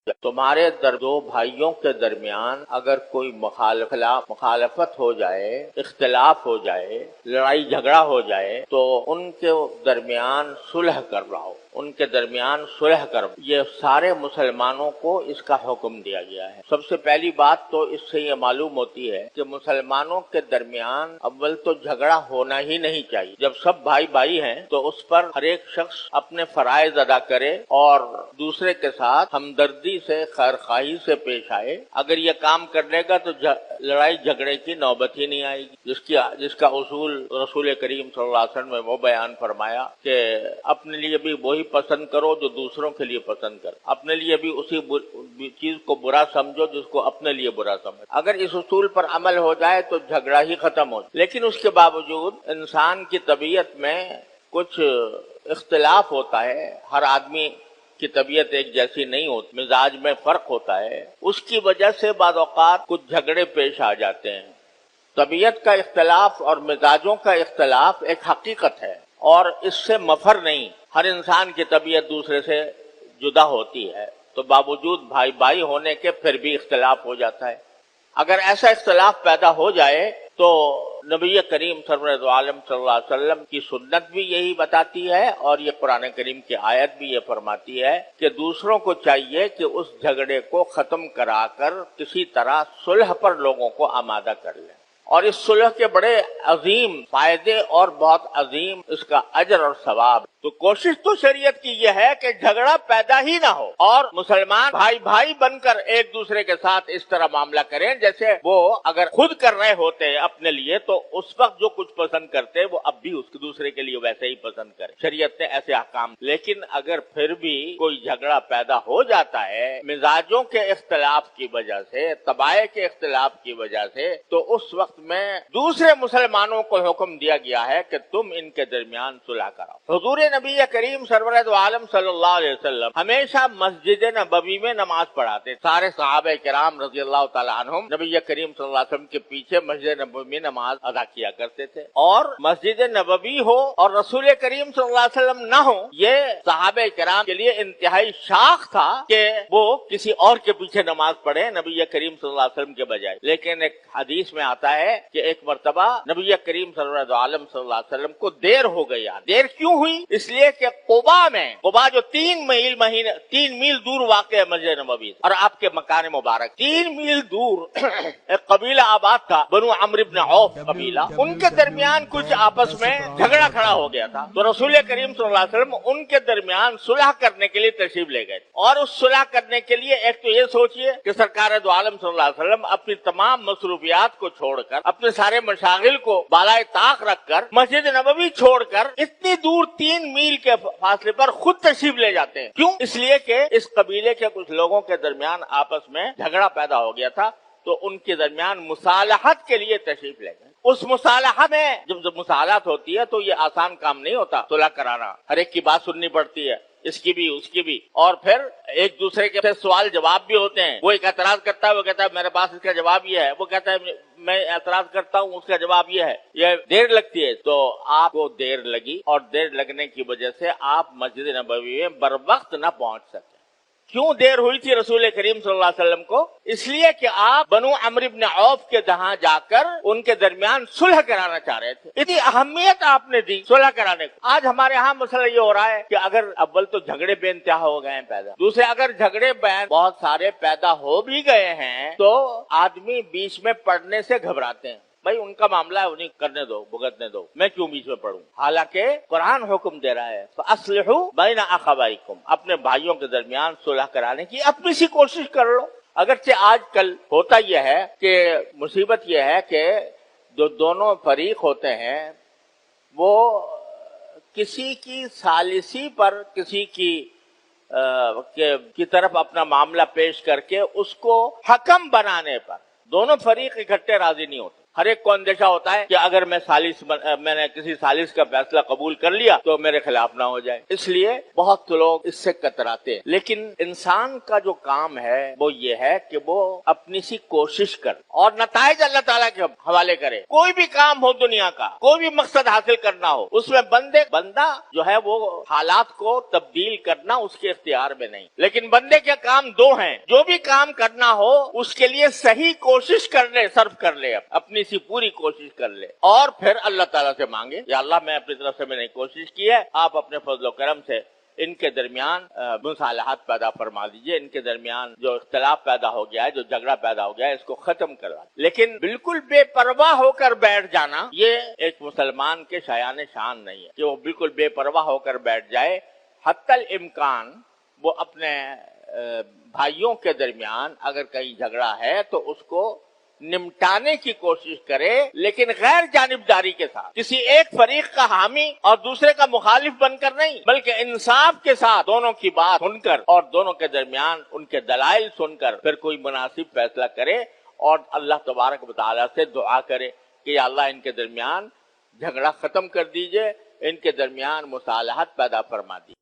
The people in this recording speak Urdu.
تمہارے دو بھائیوں کے درمیان اگر کوئی مخالفت ہو جائے، اختلاف ہو جائے، لڑائی جھگڑا ہو جائے تو ان کے درمیان صلح کرواؤ، ان کے درمیان صلح کرو۔ یہ سارے مسلمانوں کو اس کا حکم دیا گیا ہے۔ سب سے پہلی بات تو اس سے یہ معلوم ہوتی ہے کہ مسلمانوں کے درمیان اول تو جھگڑا ہونا ہی نہیں چاہیے۔ جب سب بھائی بھائی ہیں تو اس پر ہر ایک شخص اپنے فرائض ادا کرے اور دوسرے کے ساتھ ہمدردی سے، خیرخواہی سے پیش آئے۔ اگر یہ کام کر لے گا تو لڑائی جھگڑے کی نوبت ہی نہیں آئے گی، جس کا اصول رسول کریم صلی اللہ علیہ وسلم نے وہ بیان فرمایا کہ اپنے لیے بھی وہی پسند کرو جو دوسروں کے لیے پسند کرو، اپنے لیے بھی اسی چیز کو برا سمجھو جس کو اپنے لیے برا سمجھو۔ اگر اس اصول پر عمل ہو جائے تو جھگڑا ہی ختم ہو جائے۔ لیکن اس کے باوجود انسان کی طبیعت میں کچھ اختلاف ہوتا ہے، ہر آدمی کی طبیعت ایک جیسی نہیں ہوتی، مزاج میں فرق ہوتا ہے، اس کی وجہ سے بعض اوقات کچھ جھگڑے پیش آ جاتے ہیں۔ طبیعت کا اختلاف اور مزاجوں کا اختلاف ایک حقیقت ہے اور اس سے مفر نہیں، ہر انسان کی طبیعت دوسرے سے جدا ہوتی ہے، تو باوجود بھائی بھائی ہونے کے پھر بھی اختلاف ہو جاتا ہے۔ اگر ایسا اختلاف پیدا ہو جائے تو نبی کریم سرور دو عالم صلی اللہ علیہ وسلم کی سنت بھی یہی بتاتی ہے اور یہ قرآن کریم کی آیت بھی یہ فرماتی ہے کہ دوسروں کو چاہیے کہ اس جھگڑے کو ختم کرا کر کسی طرح صلح پر لوگوں کو آمادہ کر لیں، اور اس صلح کے بڑے عظیم فائدے اور بہت عظیم اس کا اجر اور ثواب۔ تو کوشش تو شریعت کی یہ ہے کہ جھگڑا پیدا ہی نہ ہو اور مسلمان بھائی بھائی بن کر ایک دوسرے کے ساتھ اس طرح معاملہ کریں جیسے وہ اگر خود کر رہے ہوتے اپنے لیے تو اس وقت جو کچھ پسند کرتے وہ اب بھی اس دوسرے کے لیے ویسے ہی پسند کریں۔ شریعت نے ایسے احکام، لیکن اگر پھر بھی کوئی جھگڑا پیدا ہو جاتا ہے مزاجوں کے اختلاف کی وجہ سے، طبائع کے اختلاف کی وجہ سے، تو اس وقت میں دوسرے مسلمانوں کو حکم دیا گیا ہے کہ تم ان کے درمیان صلح کراؤ۔ حضور نبی کریم سرور دو عالم صلی اللہ علیہ وسلم ہمیشہ مسجد نبوی میں نماز پڑھاتے، سارے صحابہ کرام رضی اللہ تعالیٰ عنہم نبی کریم صلی اللہ علیہ وسلم کے پیچھے مسجد نبوی میں نماز ادا کیا کرتے تھے، اور مسجد نبوی ہو اور رسول کریم صلی اللہ علیہ وسلم نہ ہو، یہ صحابہ کرام کے لیے انتہائی شاق تھا کہ وہ کسی اور کے پیچھے نماز پڑھے نبی کریم صلی اللہ علیہ وسلم کے بجائے۔ لیکن ایک حدیث میں آتا ہے کہ ایک مرتبہ نبی کریم صلی اللہ علیہ وسلم کو دیر ہو گئی۔ دیر کیوں ہوئی؟ اس لیے کہ قبا جو 3 میل دور واقع ہے مسجد نبوی اور آپ کے مکان مبارک، 3 میل دور ایک قبیلہ آباد تھا، بنو عمرو بن عوف قبیلہ، ان کے درمیان کچھ آپس میں جھگڑا کھڑا ہو گیا تھا، تو رسول کریم صلی اللہ علیہ وسلم ان کے درمیان صلح کرنے کے لیے تشریف لے گئے، اور اس صلح کرنے کے لیے ایک تو یہ سوچئے کہ سرکار دو عالم صلی اللہ علیہ وسلم اپنی تمام مصروفیات کو چھوڑ کر، اپنے سارے مشاغل کو بالائے طاق رکھ کر، مسجد نبوی چھوڑ کر اتنی دور 3 میل کے فاصلے پر خود تشریف لے جاتے ہیں۔ کیوں؟ اس لیے کہ اس قبیلے کے کچھ لوگوں کے درمیان آپس میں جھگڑا پیدا ہو گیا تھا، تو ان کے درمیان مصالحت کے لیے تشریف لے گئے۔ اس مصالحت میں جب مصالحت ہوتی ہے تو یہ آسان کام نہیں ہوتا صلح کرانا، ہر ایک کی بات سننی پڑتی ہے، اس کی بھی اس کی بھی، اور پھر ایک دوسرے کے سوال جواب بھی ہوتے ہیں۔ وہ ایک اعتراض کرتا ہے، وہ کہتا ہے میرے پاس اس کا جواب یہ ہے، وہ کہتا ہے میں اعتراض کرتا ہوں، اس کا جواب یہ ہے، یہ دیر لگتی ہے۔ تو آپ کو دیر لگی اور دیر لگنے کی وجہ سے آپ مسجد نبوی میں بر وقت نہ پہنچ سکے۔ کیوں دیر ہوئی تھی رسول کریم صلی اللہ علیہ وسلم کو؟ اس لیے کہ آپ بنو عمرو بن عوف کے جہاں جا کر ان کے درمیان صلح کرانا چاہ رہے تھے، اتنی اہمیت آپ نے دی صلح کرانے کو۔ آج ہمارے ہاں مسئلہ یہ ہو رہا ہے کہ اگر اول تو جھگڑے بے انتہا ہو گئے ہیں پیدا، دوسرے اگر جھگڑے بہت سارے پیدا ہو بھی گئے ہیں تو آدمی بیچ میں پڑنے سے گھبراتے ہیں، بھائی ان کا معاملہ ہے، انہیں کرنے دو، بھگتنے دو، میں کیوں بیچ میں پڑھوں؟ حالانکہ قرآن حکم دے رہا ہے فَأَصْلِحُوا بَيْنَ أَخَوَيْكُمْ، اپنے بھائیوں کے درمیان صلح کرانے کی اپنی سی کوشش کر لو۔ اگرچہ آج کل ہوتا یہ ہے کہ مصیبت یہ ہے کہ جو دونوں فریق ہوتے ہیں وہ کسی کی ثالثی پر، کسی کی طرف اپنا معاملہ پیش کر کے اس کو حکم بنانے پر دونوں فریق اکٹھے راضی نہیں ہوتے۔ ہر ایک کو اندیشہ ہوتا ہے کہ اگر میں نے کسی سالس کا فیصلہ قبول کر لیا تو میرے خلاف نہ ہو جائے، اس لیے بہت لوگ اس سے کتراتے ہیں۔ لیکن انسان کا جو کام ہے وہ یہ ہے کہ وہ اپنی سی کوشش کر اور نتائج اللہ تعالیٰ کے حوالے کرے۔ کوئی بھی کام ہو دنیا کا، کوئی بھی مقصد حاصل کرنا ہو، اس میں بندہ جو ہے وہ حالات کو تبدیل کرنا اس کے اختیار میں نہیں، لیکن بندے کے کام دو ہیں، جو بھی کام کرنا ہو اس کے لیے صحیح کوشش صرف کر لے، اپنی سی پوری کوشش کر لے، اور پھر اللہ تعالیٰ سے مانگے، یا اللہ میں اپنی طرف سے میں نے کوشش کی ہے، آپ اپنے فضل و کرم سے ان کے درمیان مصالحت پیدا فرما دیجئے، ان کے درمیان جو اختلاف پیدا ہو گیا ہے، جو جھگڑا پیدا ہو گیا ہے، اس کو ختم کروا۔ لیکن بالکل بے پرواہ ہو کر بیٹھ جانا یہ ایک مسلمان کے شایان شان نہیں ہے کہ وہ بالکل بے پرواہ ہو کر بیٹھ جائے۔ حتی الامکان وہ اپنے بھائیوں کے درمیان اگر کہیں جھگڑا ہے تو اس کو نمٹانے کی کوشش کرے، لیکن غیر جانبداری کے ساتھ، کسی ایک فریق کا حامی اور دوسرے کا مخالف بن کر نہیں، بلکہ انصاف کے ساتھ دونوں کی بات سن کر اور دونوں کے درمیان ان کے دلائل سن کر پھر کوئی مناسب فیصلہ کرے، اور اللہ تبارک و تعالیٰ سے دعا کرے کہ یا اللہ ان کے درمیان جھگڑا ختم کر دیجئے، ان کے درمیان مصالحت پیدا فرما دیجئے۔